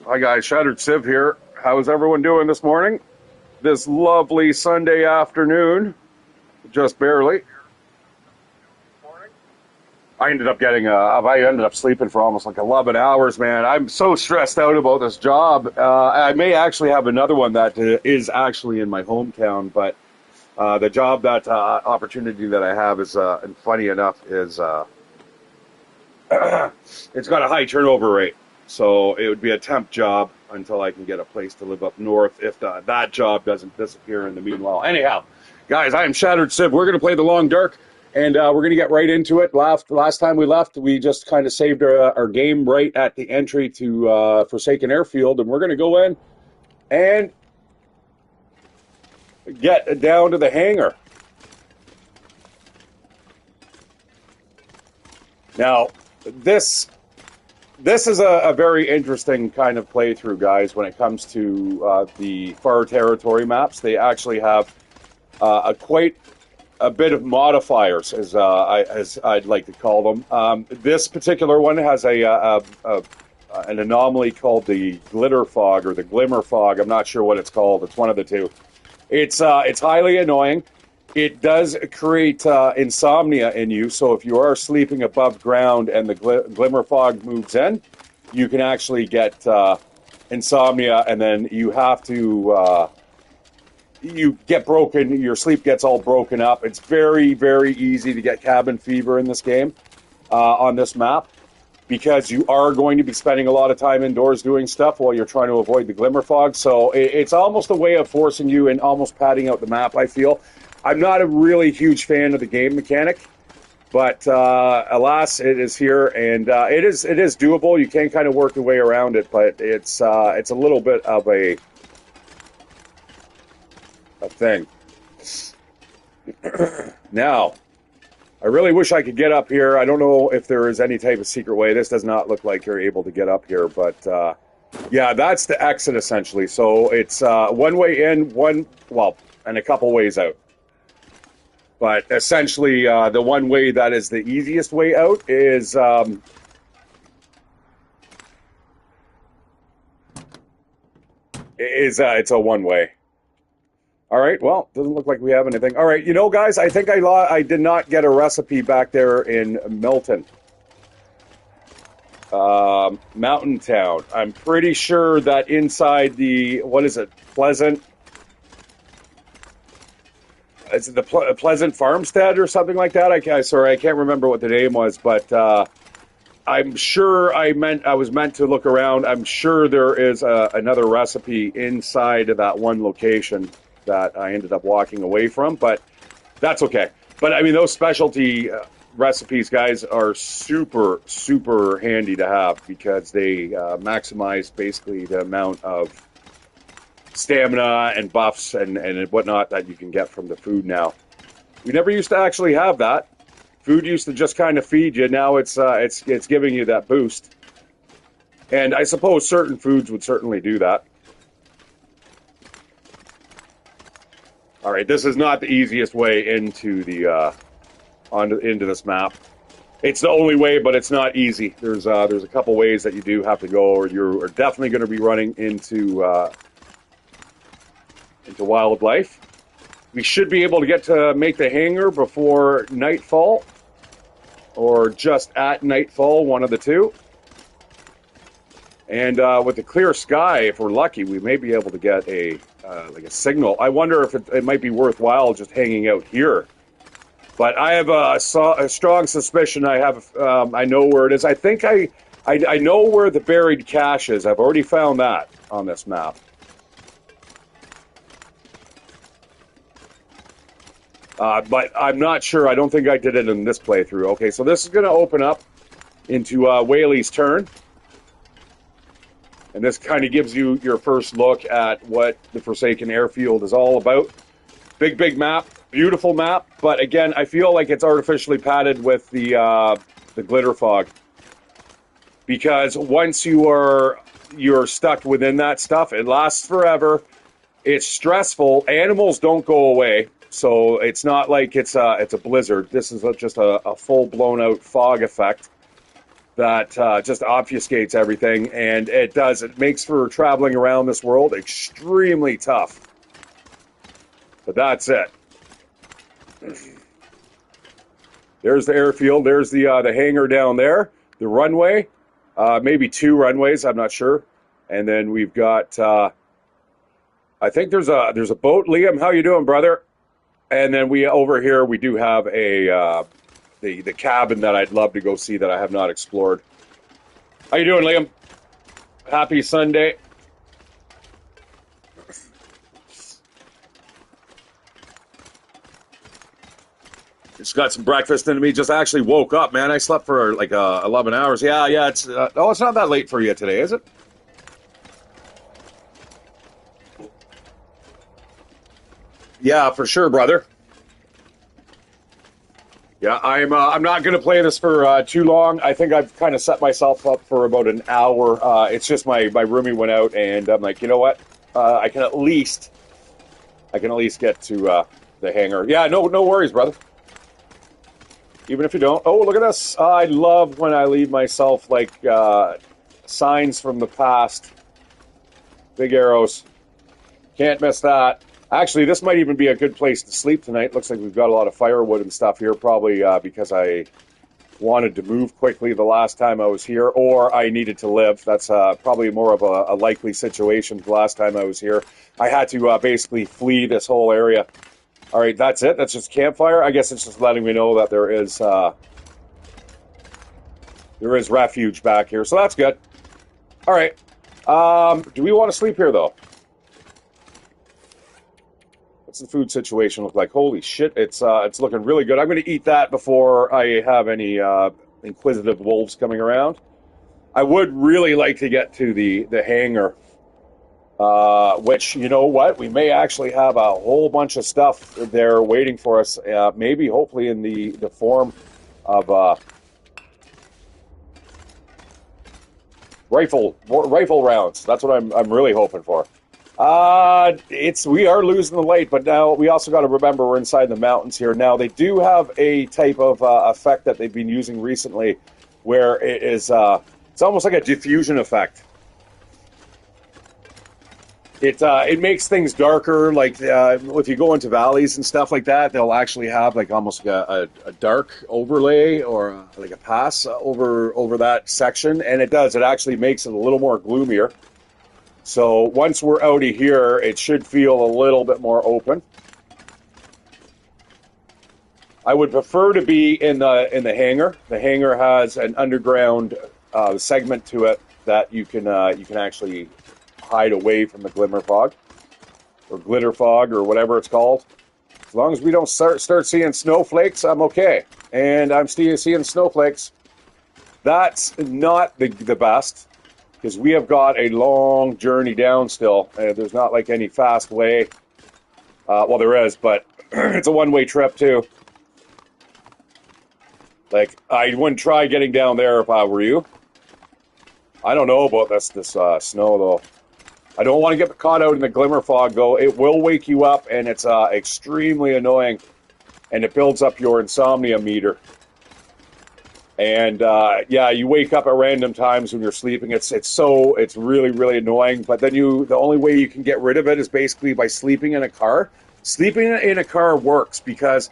Hi guys, Shatteredciv here. How's everyone doing this morning? This lovely Sunday afternoon, just barely. I ended up sleeping for almost like 11 hours, man. I'm so stressed out about this job. I may actually have another one that is actually in my hometown, but the job that opportunity that I have is, and funny enough, is it's got a high turnover rate. So it would be a temp job until I can get a place to live up north if that job doesn't disappear in the meanwhile. Anyhow, guys, I am Shatteredciv. We're going to play the Long Dark, and we're going to get right into it. Last time we left, we just kind of saved our game right at the entry to Forsaken Airfield, and we're going to go in and get down to the hangar. Now, this is a very interesting kind of playthrough, guys, when it comes to the Far Territory maps. They actually have quite a bit of modifiers, as I'd like to call them. This particular one has an anomaly called the glitter fog or the glimmer fog. I'm not sure what it's called. It's one of the two. It's highly annoying. It does create insomnia in you, so if you are sleeping above ground and the glimmer fog moves in, you can actually get insomnia, and then you have to, you get broken, your sleep gets all broken up. It's very, very easy to get cabin fever in this game, on this map, because you are going to be spending a lot of time indoors doing stuff while you're trying to avoid the glimmer fog, so it's almost a way of forcing you and almost padding out the map, I feel. I'm not a really huge fan of the game mechanic, but alas, it is here, and it is doable. You can kind of work your way around it, but it's a little bit of a thing. Now, I really wish I could get up here. I don't know if there is any type of secret way. This does not look like you're able to get up here, but yeah, that's the exit essentially. So it's one way in, and a couple ways out. But essentially, the one way that is the easiest way out is it's a one way. All right. Well, doesn't look like we have anything. All right. You know, guys, I think I did not get a recipe back there in Milton, Mountain Town. I'm pretty sure that inside the Pleasant. Is it the Pleasant Farmstead or something like that? I can't remember what the name was, but I'm sure I was meant to look around. I'm sure there is another recipe inside of that one location that I ended up walking away from, but that's okay. But I mean, those specialty recipes, guys, are super, super handy to have because they maximize basically the amount of stamina and buffs and whatnot that you can get from the food now. We never used to actually have that. Food used to just kind of feed you. Now it's giving you that boost. And I suppose certain foods would certainly do that. All right, this is not the easiest way into the into this map. It's the only way, but it's not easy. There's a couple ways that you do have to go, or you're definitely going to be running into wildlife. We should be able to get to make the hangar before nightfall, or just at nightfall, one of the two. And with the clear sky, if we're lucky, we may be able to get a signal. I wonder if it might be worthwhile just hanging out here. But I have a strong suspicion. I know where it is. I think I know where the buried cache is. I've already found that on this map. But I'm not sure. I don't think I did it in this playthrough. Okay, so this is going to open up into Whaley's Turn. And this kind of gives you your first look at what the Forsaken Airfield is all about. Big, big map. Beautiful map. But again, I feel like it's artificially padded with the glitter fog. Because once you're stuck within that stuff, it lasts forever. It's stressful. Animals don't go away. So it's not like it's a blizzard. This is just a full blown out fog effect. that just obfuscates everything, and it makes for traveling around this world extremely tough. But that's it. There's the airfield. There's the hangar down there. The runway, maybe 2 runways. I'm not sure. And then we've got. I think there's a boat. Liam, how you doing, brother? And then over here we do have a the cabin that I'd love to go see that I have not explored. How you doing, Liam? Happy Sunday. Just got some breakfast into me. Just actually woke up, man. I slept for like 11 hours. Yeah. It's it's not that late for you today, is it? Yeah, for sure, brother. Yeah, I'm not going to play this for too long. I think I've kind of set myself up for about an hour. It's just my roomie went out, and I'm like, you know what? I can at least get to the hangar. Yeah, no worries, brother. Even if you don't. Oh, look at this. I love when I leave myself like signs from the past. Big arrows. Can't miss that. Actually, this might even be a good place to sleep tonight. Looks like we've got a lot of firewood and stuff here, probably because I wanted to move quickly the last time I was here, or I needed to live. That's probably more of a likely situation the last time I was here. I had to basically flee this whole area. All right, that's it. That's just campfire. I guess it's just letting me know that there is refuge back here, so that's good. All right. Do we want to sleep here, though? What's the food situation look like? Holy shit, it's looking really good. I'm going to eat that before I have any inquisitive wolves coming around. I would really like to get to the hangar, which, you know what, we may actually have a whole bunch of stuff there waiting for us, maybe hopefully in the form of rifle rounds. That's what I'm really hoping for. We are losing the light, but now we also got to remember we're inside the mountains here. Now they do have a type of effect that they've been using recently, where it is it's almost like a diffusion effect. It makes things darker. Like if you go into valleys and stuff like that, they'll actually have like almost like a dark overlay or like a pass over that section, and it actually makes it a little more gloomier. So once we're out of here, it should feel a little bit more open. I would prefer to be in the hangar. The hangar has an underground segment to it that you can actually hide away from the glimmer fog or glitter fog or whatever it's called. As long as we don't start seeing snowflakes, I'm okay. And I'm still seeing snowflakes. That's not the best, because we have got a long journey down still. There's not like any fast way. Well, there is, but it's a one-way trip too. Like, I wouldn't try getting down there if I were you. I don't know about this snow, though. I don't want to get caught out in the glimmer fog, though. It will wake you up, and it's extremely annoying, and it builds up your insomnia meter. And yeah, you wake up at random times when you're sleeping. It's really, really annoying. But then the only way you can get rid of it is basically by sleeping in a car. Sleeping in a car works because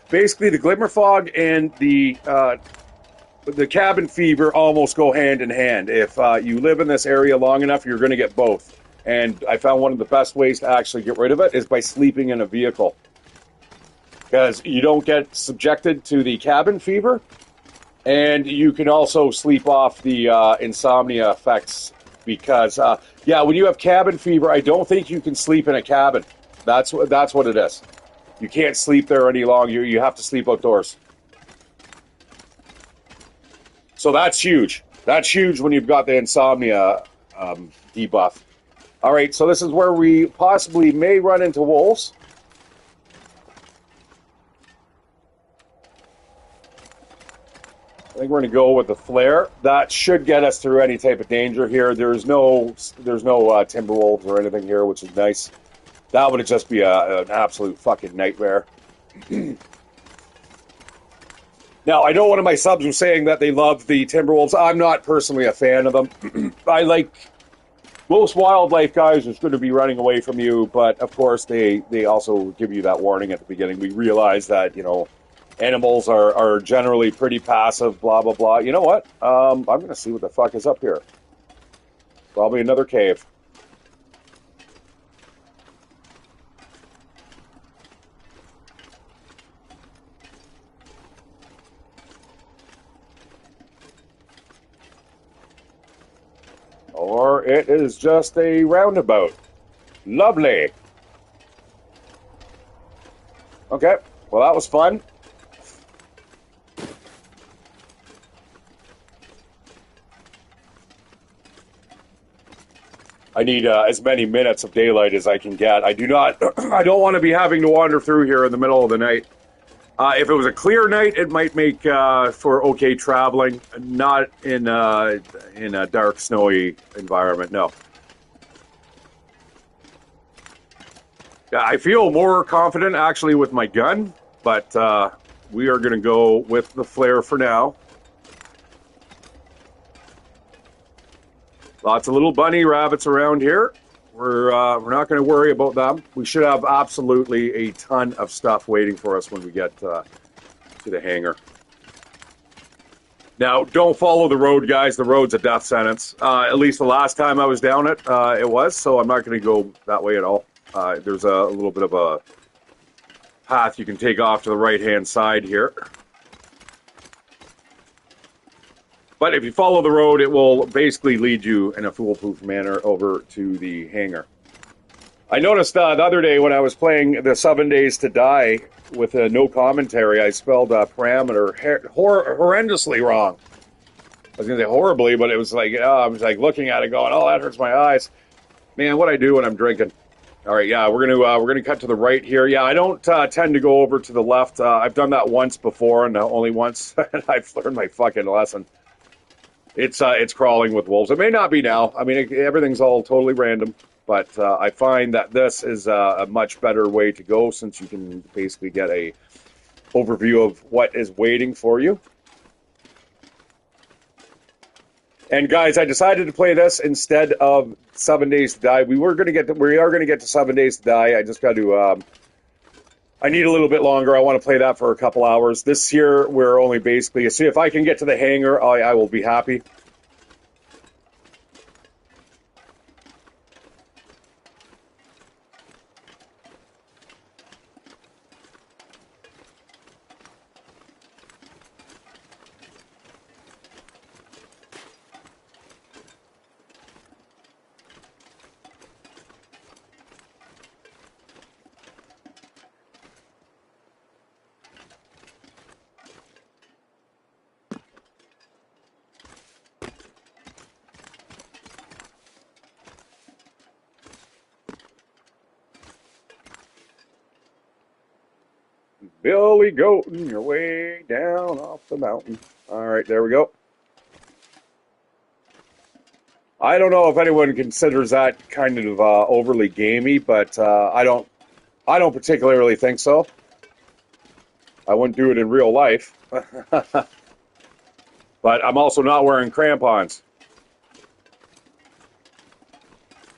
basically the glimmer fog and the cabin fever almost go hand in hand. If you live in this area long enough, you're going to get both. And I found one of the best ways to actually get rid of it is by sleeping in a vehicle, because you don't get subjected to the cabin fever. And you can also sleep off the insomnia effects because, yeah, when you have cabin fever, I don't think you can sleep in a cabin. That's what it is. You can't sleep there any longer. You have to sleep outdoors. So that's huge. That's huge when you've got the insomnia debuff. All right, so this is where we possibly may run into wolves. I think we're going to go with the flare. That should get us through any type of danger here. There's no timber wolves or anything here, which is nice. That would just be an absolute fucking nightmare. Now, I know one of my subs was saying that they love the Timberwolves. I'm not personally a fan of them. I like most wildlife guys is going to be running away from you, but of course they also give you that warning at the beginning. We realize that, you know, animals are generally pretty passive, blah, blah, blah. You know what? I'm going to see what the fuck is up here. Probably another cave. Or it is just a roundabout. Lovely. Okay, well that was fun. I need as many minutes of daylight as I can get. I do not. I don't want to be having to wander through here in the middle of the night. If it was a clear night, it might make for okay traveling. Not in a dark, snowy environment. No. I feel more confident actually with my gun, but we are going to go with the flare for now. Lots of little bunny rabbits around here. We're not going to worry about them. We should have absolutely a ton of stuff waiting for us when we get to the hangar. Now, don't follow the road, guys. The road's a death sentence. At least the last time I was down it, it was. So I'm not going to go that way at all. There's a little bit of a path you can take off to the right-hand side here. But if you follow the road, it will basically lead you in a foolproof manner over to the hangar. I noticed the other day when I was playing the 7 Days to Die with no commentary, I spelled parameter horrendously wrong. I was going to say horribly, but it was like, I was like looking at it going, oh, that hurts my eyes. Man, what I do when I'm drinking. All right, yeah, we're gonna cut to the right here. Yeah, I don't tend to go over to the left. I've done that once before, and only once, and I've learned my fucking lesson. It's crawling with wolves. It may not be now. I mean, everything's all totally random. But I find that this is a much better way to go since you can basically get a overview of what is waiting for you. And guys, I decided to play this instead of 7 Days to Die. We are going to get to 7 Days to Die. I just got to. I need a little bit longer. I want to play that for a couple hours. This year, we're only basically... See, if I can get to the hangar, I will be happy. Billy Goatin, your way down off the mountain. All right, there we go. I don't know if anyone considers that kind of overly gamey, but I don't particularly think so. I wouldn't do it in real life. But I'm also not wearing crampons.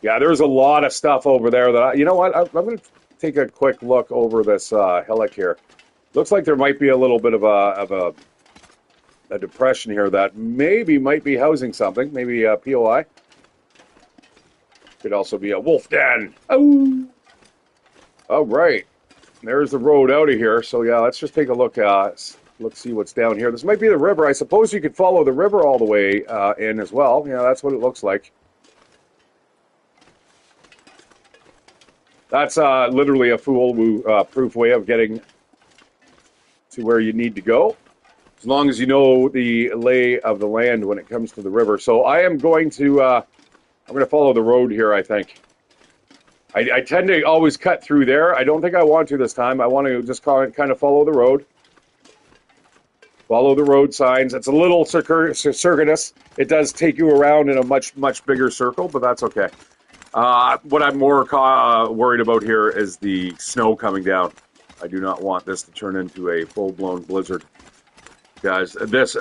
Yeah, there's a lot of stuff over there that you know what? I'm going to take a quick look over this hillock here. Looks like there might be a little bit of a depression here that maybe might be housing something. Maybe a POI. Could also be a wolf den. Oh, all right. There's the road out of here. So yeah, let's just take a look. Let's see what's down here. This might be the river. I suppose you could follow the river all the way in as well. Yeah, that's what it looks like. That's literally a foolproof way of getting to where you need to go, as long as you know the lay of the land when it comes to the river. So I am going to, I'm going to follow the road here, I think. I tend to always cut through there. I don't think I want to this time. I want to just kind of follow the road. Follow the road signs. It's a little circuitous. It does take you around in a much bigger circle, but that's okay. What I'm more worried about here is the snow coming down. I do not want this to turn into a full-blown blizzard. guys. This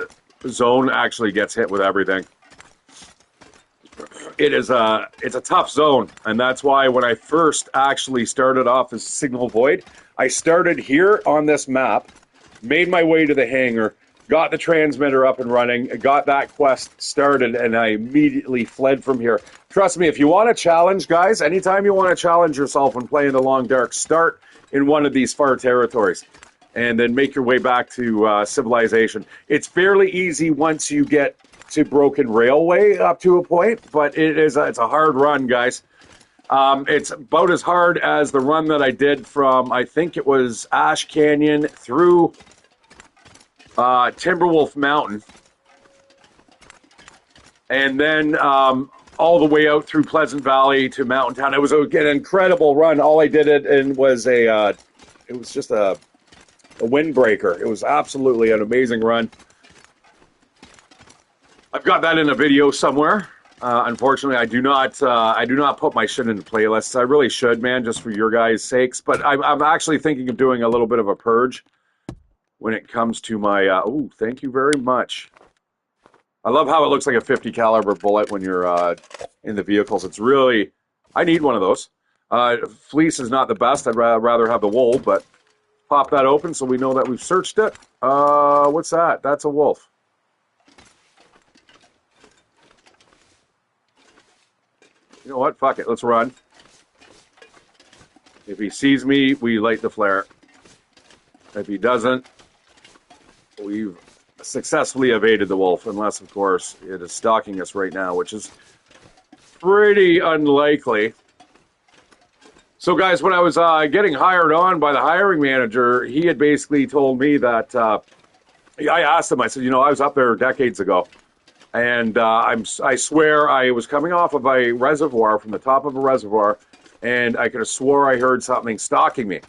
zone actually gets hit with everything. It's a tough zone, and that's why when I first actually started off as Signal Void, I started here on this map, made my way to the hangar, got the transmitter up and running, got that quest started, and I immediately fled from here. Trust me, if you want to challenge, guys, anytime you want to challenge yourself when playing the Long Dark, start in one of these far territories, and then make your way back to civilization. It's fairly easy once you get to Broken Railway up to a point, but it's a hard run, guys. It's about as hard as the run that I did from, I think it was Ash Canyon through Timberwolf Mountain, and then all the way out through Pleasant Valley to Mountain Town. It was an incredible run. All I did it was it was just a windbreaker. It was absolutely an amazing run. I've got that in a video somewhere. Unfortunately, I do not put my shit into playlists. I really should, man, just for your guys' sakes. But I'm actually thinking of doing a little bit of a purge when it comes to my. Oh, thank you very much. I love how it looks like a 50 caliber bullet when you're in the vehicles. It's really. I need one of those. Fleece is not the best. I'd rather have the wool, but pop that open so we know that we've searched it. What's that? That's a wolf. You know what? Fuck it. Let's run. If he sees me, we light the flare. If he doesn't, we've successfully evaded the wolf, unless, of course, it is stalking us right now, which is pretty unlikely. So, guys, when I was getting hired on by the hiring manager, he had basically told me that, I asked him, I said, I was up there decades ago. And I swear I was coming off of a reservoir, from the top of a reservoir, and I could have swore I heard something stalking me.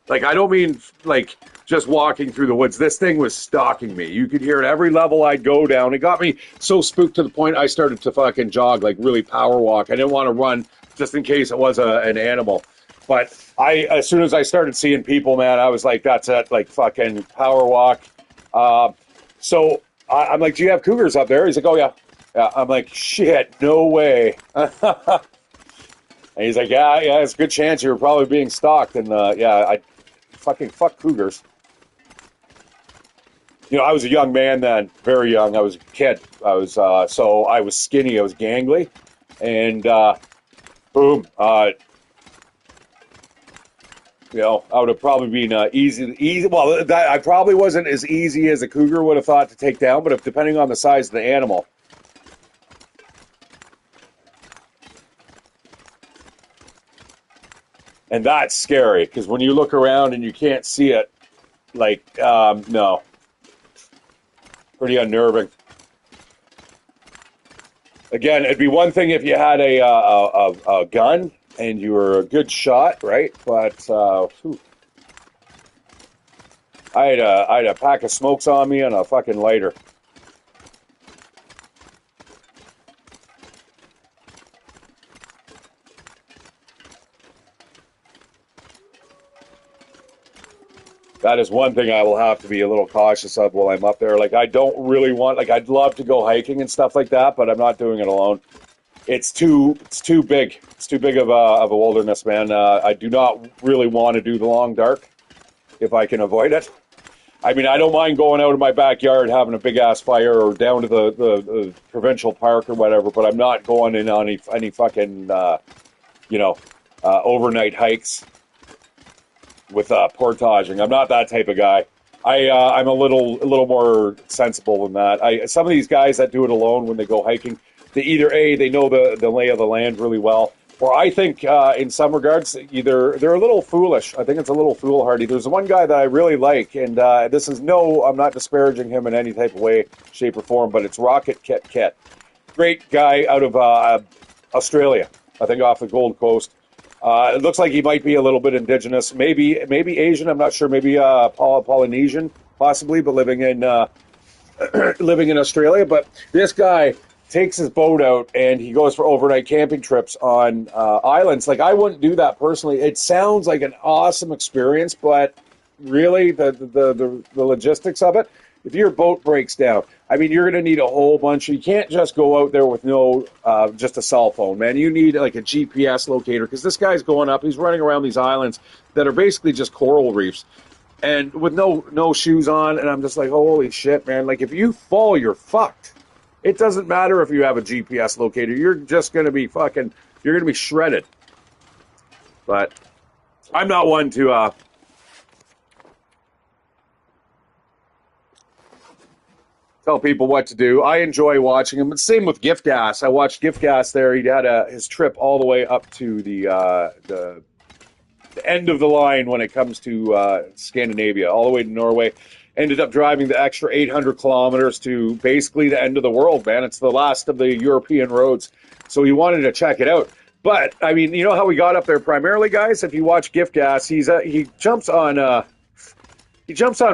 Like, I don't mean, like, just walking through the woods. This thing was stalking me. You could hear it every level I'd go down. It got me so spooked to the point I started to fucking jog, like really power walk. I didn't want to run just in case it was an animal. But as soon as I started seeing people, man, I was like, that's it, like fucking power walk. So I'm like, do you have cougars up there? He's like, oh, yeah. I'm like, shit, no way. And he's like, yeah, it's a good chance you were probably being stalked. And, I fucking fuck cougars. I was a young man then, very young. I was a kid. I was skinny. I was gangly. And, boom. I would have probably been easy. Well, I probably wasn't as easy as a cougar would have thought to take down, but depending on the size of the animal. And that's scary, because when you look around and you can't see it, like, no. Pretty unnerving. Again, it'd be one thing if you had a gun and you were a good shot, right? But I had a pack of smokes on me and a fucking lighter. That is one thing I will have to be a little cautious of while I'm up there. Like, I don't really want, like, I'd love to go hiking and stuff like that, but I'm not doing it alone. It's too big. It's too big of a wilderness, man. I do not really want to do the Long Dark if I can avoid it. I mean, I don't mind going out in my backyard, having a big-ass fire, or down to the provincial park or whatever, but I'm not going in on any fucking, overnight hikes with portaging. I'm not that type of guy. I'm a little more sensible than that. Some of these guys that do it alone when they go hiking, they know the lay of the land really well, or I think in some regards they're a little foolish. I think it's a little foolhardy. There's one guy that I really like, and I'm not disparaging him in any type of way, shape, or form, but it's Rocket Kit. Great guy out of Australia, I think off the Gold Coast. It looks like he might be a little bit indigenous, maybe Asian. I'm not sure. Maybe Polynesian, possibly, but living in Australia. But this guy takes his boat out and he goes for overnight camping trips on islands. Like, I wouldn't do that personally. It sounds like an awesome experience, but really the logistics of it, if your boat breaks down, I mean, you're going to need a whole bunch. You can't just go out there with no, just a cell phone, man. You need like a GPS locator because this guy's going up. He's running around these islands that are basically just coral reefs, and with no shoes on. And I'm just like, holy shit, man! Like if you fall, you're fucked. It doesn't matter if you have a GPS locator. You're just going to be fucking. You're going to be shredded. But I'm not one to. Tell people what to do. I enjoy watching him. But same with Gift Gas. I watched Gift Gas there. He had his trip all the way up to the end of the line when it comes to Scandinavia, all the way to Norway. Ended up driving the extra 800 kilometers to basically the end of the world, man. It's the last of the European roads. So he wanted to check it out. But, I mean, you know how we got up there primarily, guys? If you watch Gift Gas, he jumps on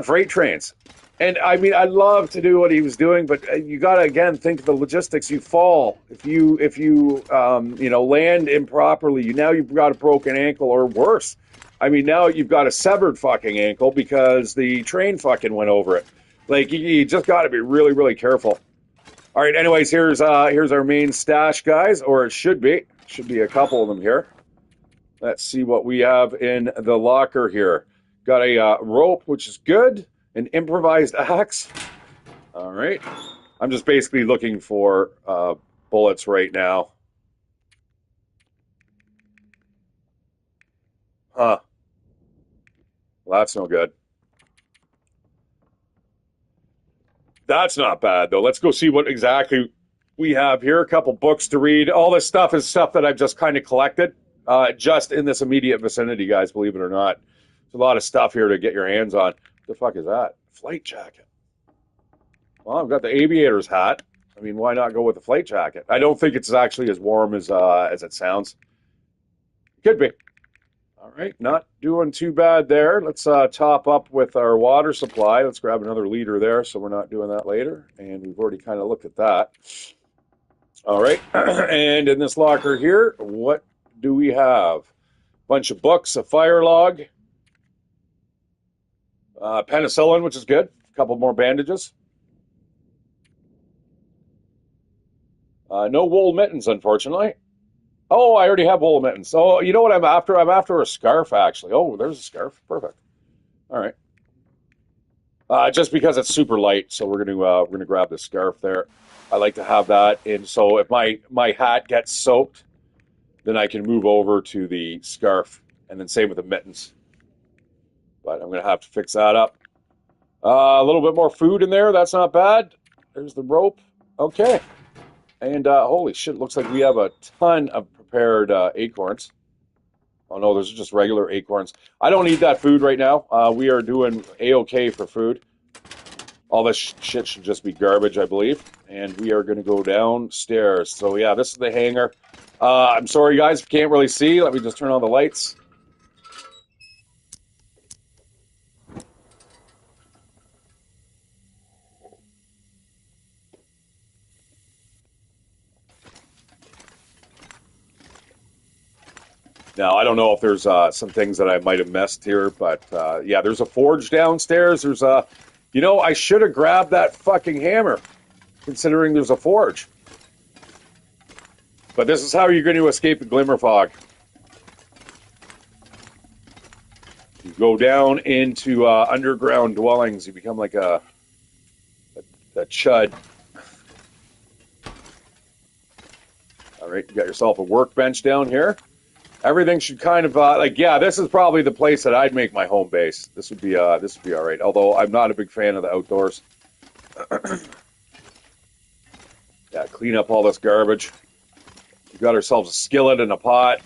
freight trains. And I mean, I'd love to do what he was doing, but you got to again think of the logistics. You fall if you land improperly. You've got a broken ankle or worse. I mean, now you've got a severed fucking ankle because the train fucking went over it. Like you just got to be really, really careful. All right. Anyways, here's our main stash, guys, or it should be. Should be a couple of them here. Let's see what we have in the locker here. Got a rope, which is good. An improvised axe. All right. I'm just basically looking for bullets right now. Huh. Well, that's no good. That's not bad, though. Let's go see what exactly we have here. A couple books to read. All this stuff is stuff that I've just kind of collected just in this immediate vicinity, guys, believe it or not. There's a lot of stuff here to get your hands on. What the fuck is that? Flight jacket. Well, I've got the aviator's hat. I mean, why not go with the flight jacket? I don't think it's actually as warm as it sounds. Could be. All right, not doing too bad there. Let's top up with our water supply. Let's grab another liter there so we're not doing that later. And we've already kind of looked at that. All right, and in this locker here, what do we have? Bunch of books, a fire log. Penicillin, which is good. A couple more bandages. No wool mittens, unfortunately. Oh, I already have wool mittens. Oh, you know what I'm after? I'm after a scarf, actually. Oh, there's a scarf. Perfect. All right. Just because it's super light, so we're gonna grab the scarf there. I like to have that, and so if my hat gets soaked, then I can move over to the scarf, and then same with the mittens. But I'm going to have to fix that up. A little bit more food in there. That's not bad. There's the rope. Okay. And holy shit, looks like we have a ton of prepared acorns. Oh, no, those are just regular acorns. I don't need that food right now. We are doing A-OK for food. All this shit should just be garbage, I believe. And we are going to go downstairs. So, yeah, this is the hangar. I'm sorry, guys, if you can't really see. Let me just turn on the lights. Now, I don't know if there's some things that I might have missed here, but yeah, there's a forge downstairs. There's a, I should have grabbed that fucking hammer, considering there's a forge. But this is how you're going to escape the glimmer fog. You go down into underground dwellings. You become like a chud. All right, you got yourself a workbench down here. Everything should kind of this is probably the place that I'd make my home base. This would be all right. Although I'm not a big fan of the outdoors. Yeah, clean up all this garbage. We've got ourselves a skillet and a pot.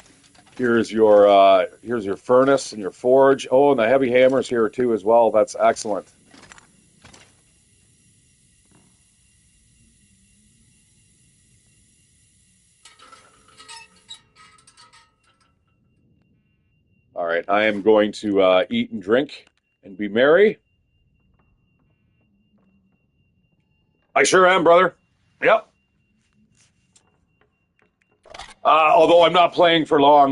Here's your furnace and your forge. Oh, and the heavy hammer's here too as well. That's excellent. All right, I am going to eat and drink and be merry. I sure am, brother. Yep. Although I'm not playing for long,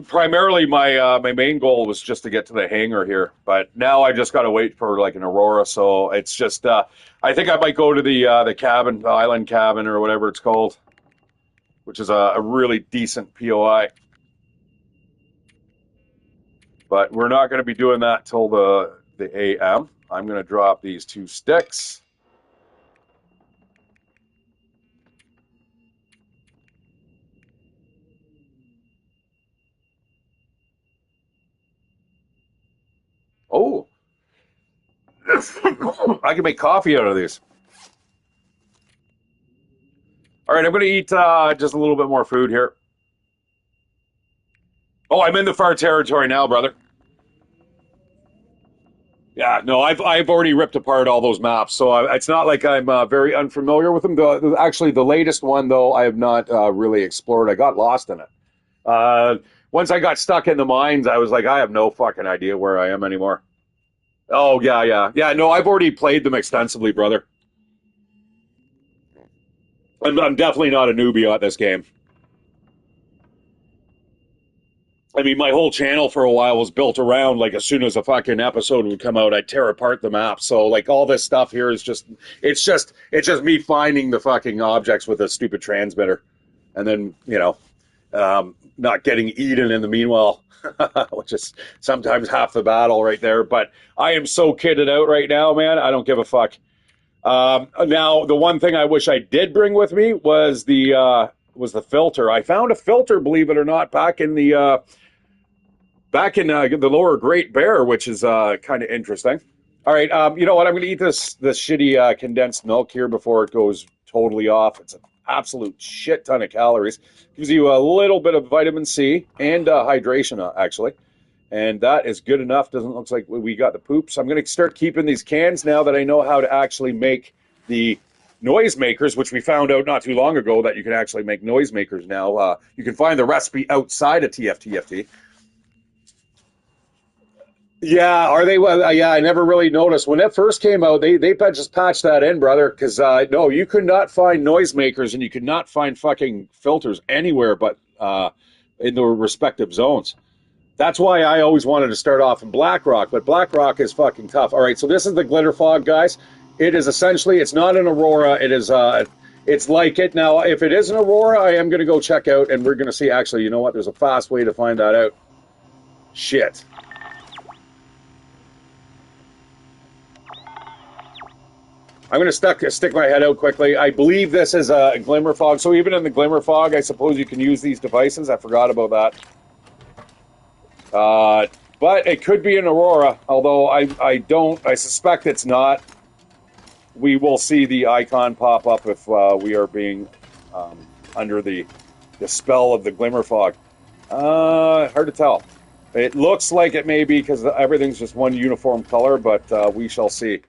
primarily my main goal was just to get to the hangar here. But now I just got to wait for like an aurora. So it's just I think I might go to the cabin, the island cabin or whatever it's called, which is a really decent POI. But we're not going to be doing that till the AM. I'm going to drop these 2 sticks. Oh, I can make coffee out of these. All right, I'm going to eat just a little bit more food here. Oh, I'm in the far territory now, brother. Yeah, no, I've already ripped apart all those maps, so it's not like I'm very unfamiliar with them. Actually, the latest one though, I have not really explored. I got lost in it. Uh, Once I got stuck in the mines, I was like, I have no fucking idea where I am anymore. Oh yeah, yeah, yeah. No, I've already played them extensively, brother. I'm definitely not a newbie at this game. I mean, my whole channel for a while was built around like as soon as a fucking episode would come out, I'd tear apart the map. So like all this stuff here is just it's just me finding the fucking objects with a stupid transmitter, and then not getting eaten in the meanwhile, which is sometimes half the battle right there. But I am so kitted out right now, man. I don't give a fuck. Now the one thing I wish I did bring with me was the filter. I found a filter, believe it or not, back in the lower Great Bear, which is kind of interesting. All right, you know what? I'm going to eat this shitty condensed milk here before it goes totally off. It's an absolute shit ton of calories. Gives you a little bit of vitamin C and hydration, actually. And that is good enough. Doesn't look like we got the poops. I'm going to start keeping these cans now that I know how to actually make the noisemakers, which we found out not too long ago that you can actually make noisemakers now. You can find the recipe outside of TFTFT. Yeah, are they? Yeah, I never really noticed when it first came out. They just patched that in, brother. Because no, you could not find noisemakers and you could not find fucking filters anywhere but in the respective zones. That's why I always wanted to start off in Blackrock, but Blackrock is fucking tough. All right, so this is the glitter fog, guys. It is essentially, it's not an aurora. It is, it's like it. Now, if it is an aurora, I am going to go check out, and we're going to see. Actually, you know what? There's a fast way to find that out. Shit. I'm going to stick my head out quickly. I believe this is a glimmer fog. So even in the glimmer fog, I suppose you can use these devices. I forgot about that. But it could be an aurora, although I suspect it's not. We will see the icon pop up if we are being under the spell of the glimmer fog. Hard to tell. It looks like it may be because everything's just one uniform color, but we shall see.